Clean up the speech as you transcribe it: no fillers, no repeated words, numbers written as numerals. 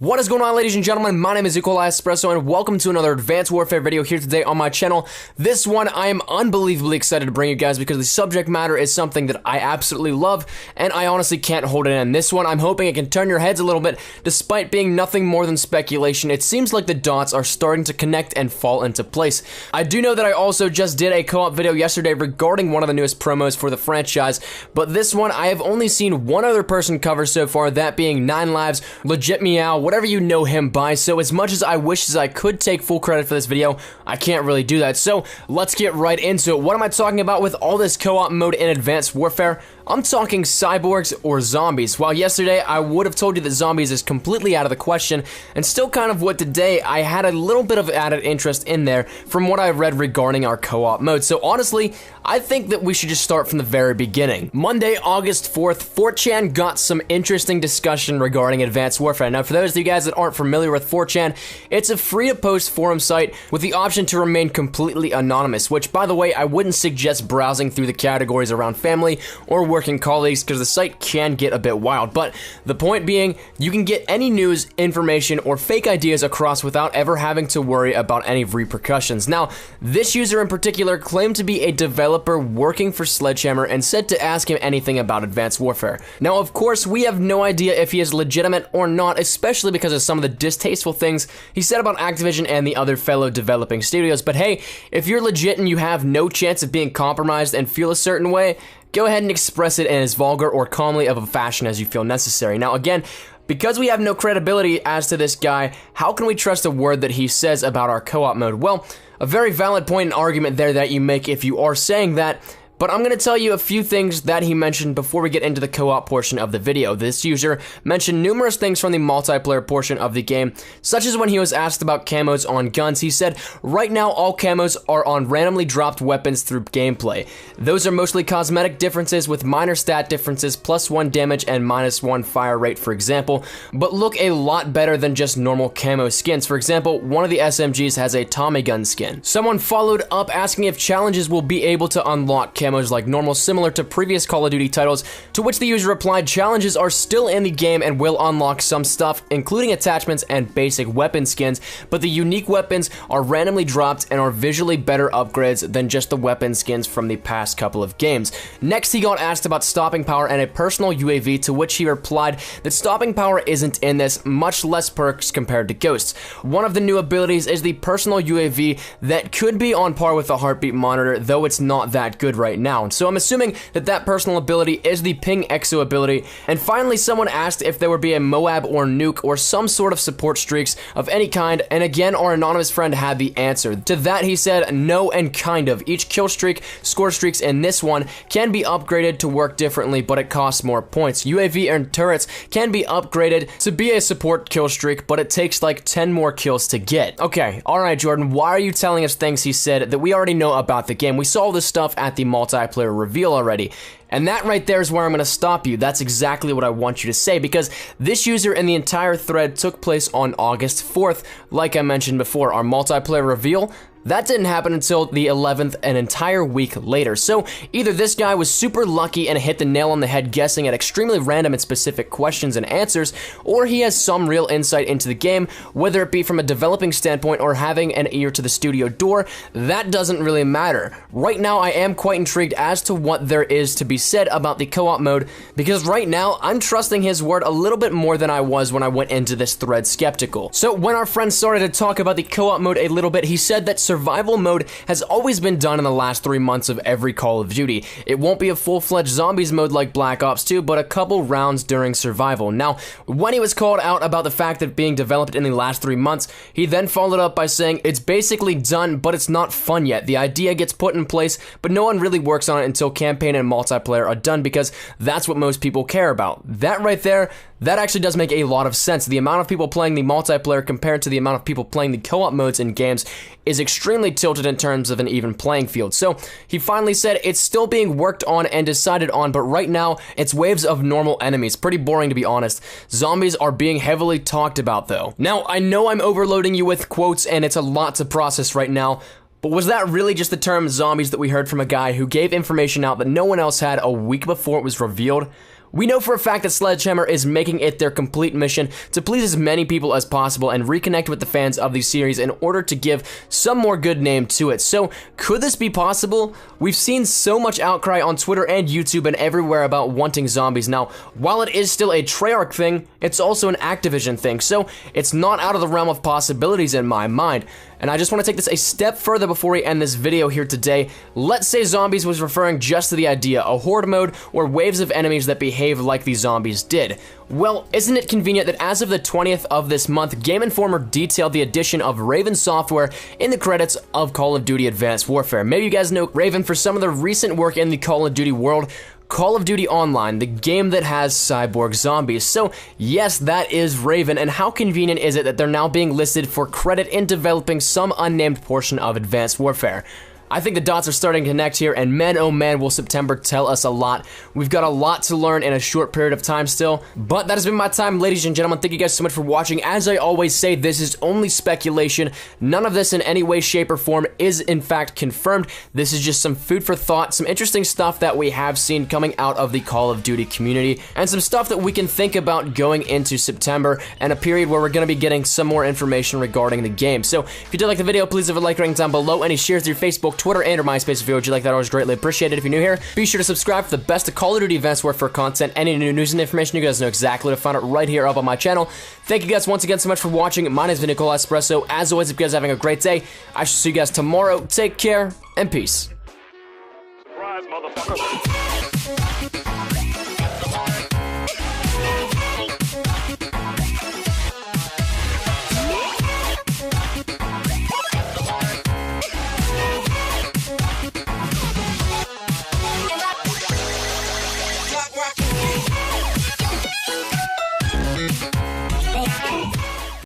What is going on, ladies and gentlemen? My name is Equal Espresso and welcome to another Advanced Warfare video here today on my channel. This one I am unbelievably excited to bring you guys because the subject matter is something that I absolutely love and I honestly can't hold it in. This one I'm hoping it can turn your heads a little bit. Despite being nothing more than speculation, it seems like the dots are starting to connect and fall into place. I do know that I also just did a co-op video yesterday regarding one of the newest promos for the franchise, but this one I have only seen one other person cover so far, that being 9 Lives, Legit Meow, whatever you know him by. So as much as I wish as I could take full credit for this video, I can't really do that. So let's get right into it. What am I talking about with all this co-op mode in Advanced Warfare? I'm talking cyborgs or zombies. While yesterday I would have told you that zombies is completely out of the question, and still kind of what today, I had a little bit of added interest in there from what I read regarding our co-op mode. So honestly, I think that we should just start from the very beginning. Monday, August 4th, 4chan got some interesting discussion regarding Advanced Warfare. Now, for those of you guys that aren't familiar with 4chan, it's a free-to-post forum site with the option to remain completely anonymous, which, by the way, I wouldn't suggest browsing through the categories around family or working colleagues because the site can get a bit wild. But the point being, you can get any news, information, or fake ideas across without ever having to worry about any repercussions. Now, this user in particular claimed to be a developer working for Sledgehammer and said to ask him anything about Advanced Warfare. Now, of course, we have no idea if he is legitimate or not, especially because of some of the distasteful things he said about Activision and the other fellow developing studios. But hey, if you're legit and you have no chance of being compromised and feel a certain way, go ahead and express it in as vulgar or calmly of a fashion as you feel necessary. Now, again, because we have no credibility as to this guy, how can we trust a word that he says about our co-op mode? Well, a very valid point and argument there that you make if you are saying that, but I'm going to tell you a few things that he mentioned before we get into the co-op portion of the video. This user mentioned numerous things from the multiplayer portion of the game, such as when he was asked about camos on guns. He said, right now all camos are on randomly dropped weapons through gameplay. Those are mostly cosmetic differences with minor stat differences, +1 damage and -1 fire rate, for example, but look a lot better than just normal camo skins. For example, one of the SMGs has a Tommy gun skin. Someone followed up asking if challenges will be able to unlock camos like normal, similar to previous Call of Duty titles, to which the user replied, challenges are still in the game and will unlock some stuff, including attachments and basic weapon skins, but the unique weapons are randomly dropped and are visually better upgrades than just the weapon skins from the past couple of games. Next, he got asked about stopping power and a personal UAV, to which he replied that stopping power isn't in this, much less perks compared to Ghosts. One of the new abilities is the personal UAV that could be on par with the heartbeat monitor, though it's not that good right now. So I'm assuming that that personal ability is the Ping Exo ability. And finally, someone asked if there would be a Moab or Nuke or some sort of support streaks of any kind, and again, our anonymous friend had the answer. To that he said, no and kind of. Each kill streak, score streaks in this one can be upgraded to work differently, but it costs more points. UAV and turrets can be upgraded to be a support kill streak, but it takes like 10 more kills to get. Okay, alright Jordan, why are you telling us things he said that we already know about the game? We saw this stuff at the multiplayer reveal already. And that right there is where I'm going to stop you. That's exactly what I want you to say, because this user and the entire thread took place on August 4th. Like I mentioned before, our multiplayer reveal, that didn't happen until the 11th, an entire week later. So either this guy was super lucky and hit the nail on the head guessing at extremely random and specific questions and answers, or he has some real insight into the game, whether it be from a developing standpoint or having an ear to the studio door. That doesn't really matter. Right now, I am quite intrigued as to what there is to be said about the co-op mode, because right now, I'm trusting his word a little bit more than I was when I went into this thread skeptical. So when our friend started to talk about the co-op mode a little bit, he said that survival mode has always been done in the last 3 months of every Call of Duty. It won't be a full-fledged zombies mode like Black Ops 2, but a couple rounds during survival. Now, when he was called out about the fact that being developed in the last 3 months, he then followed up by saying, it's basically done, but it's not fun yet. The idea gets put in place, but no one really works on it until campaign and multiplayer are done, because that's what most people care about. That right there, that actually does make a lot of sense. The amount of people playing the multiplayer compared to the amount of people playing the co-op modes in games is extremely tilted in terms of an even playing field. So he finally said it's still being worked on and decided on, but right now it's waves of normal enemies. Pretty boring, to be honest. Zombies are being heavily talked about though. Now, I know I'm overloading you with quotes and it's a lot to process right now, but was that really just the term zombies that we heard from a guy who gave information out that no one else had a week before it was revealed? We know for a fact that Sledgehammer is making it their complete mission to please as many people as possible and reconnect with the fans of the series in order to give some more good name to it. So, could this be possible? We've seen so much outcry on Twitter and YouTube and everywhere about wanting zombies. Now, while it is still a Treyarch thing, it's also an Activision thing, so it's not out of the realm of possibilities in my mind. And I just want to take this a step further before we end this video here today. Let's say zombies was referring just to the idea, a horde mode or waves of enemies that behave like the zombies did. Well, isn't it convenient that as of the 20th of this month, Game Informer detailed the addition of Raven Software in the credits of Call of Duty Advanced Warfare. Maybe you guys know Raven for some of the recent work in the Call of Duty world. Call of Duty Online, the game that has cyborg zombies. So yes, that is Raven, and how convenient is it that they're now being listed for credit in developing some unnamed portion of Advanced Warfare? I think the dots are starting to connect here, and man, oh man, will September tell us a lot. We've got a lot to learn in a short period of time still, but that has been my time, ladies and gentlemen. Thank you guys so much for watching. As I always say, this is only speculation. None of this in any way, shape, or form is in fact confirmed. This is just some food for thought, some interesting stuff that we have seen coming out of the Call of Duty community, and some stuff that we can think about going into September, and a period where we're going to be getting some more information regarding the game. So, if you did like the video, please leave a like rating down below. Any shares to your Facebook, Twitter, and or MySpace video, would you like that? Always greatly appreciated. If you're new here, be sure to subscribe for the best of Call of Duty Advanced Warfare content. Any new news and information, you guys know exactly where to find it right here up on my channel. Thank you guys once again so much for watching. My name is Nicola Espresso. As always, if you guys are having a great day, I shall see you guys tomorrow. Take care and peace. Surprise, motherfucker.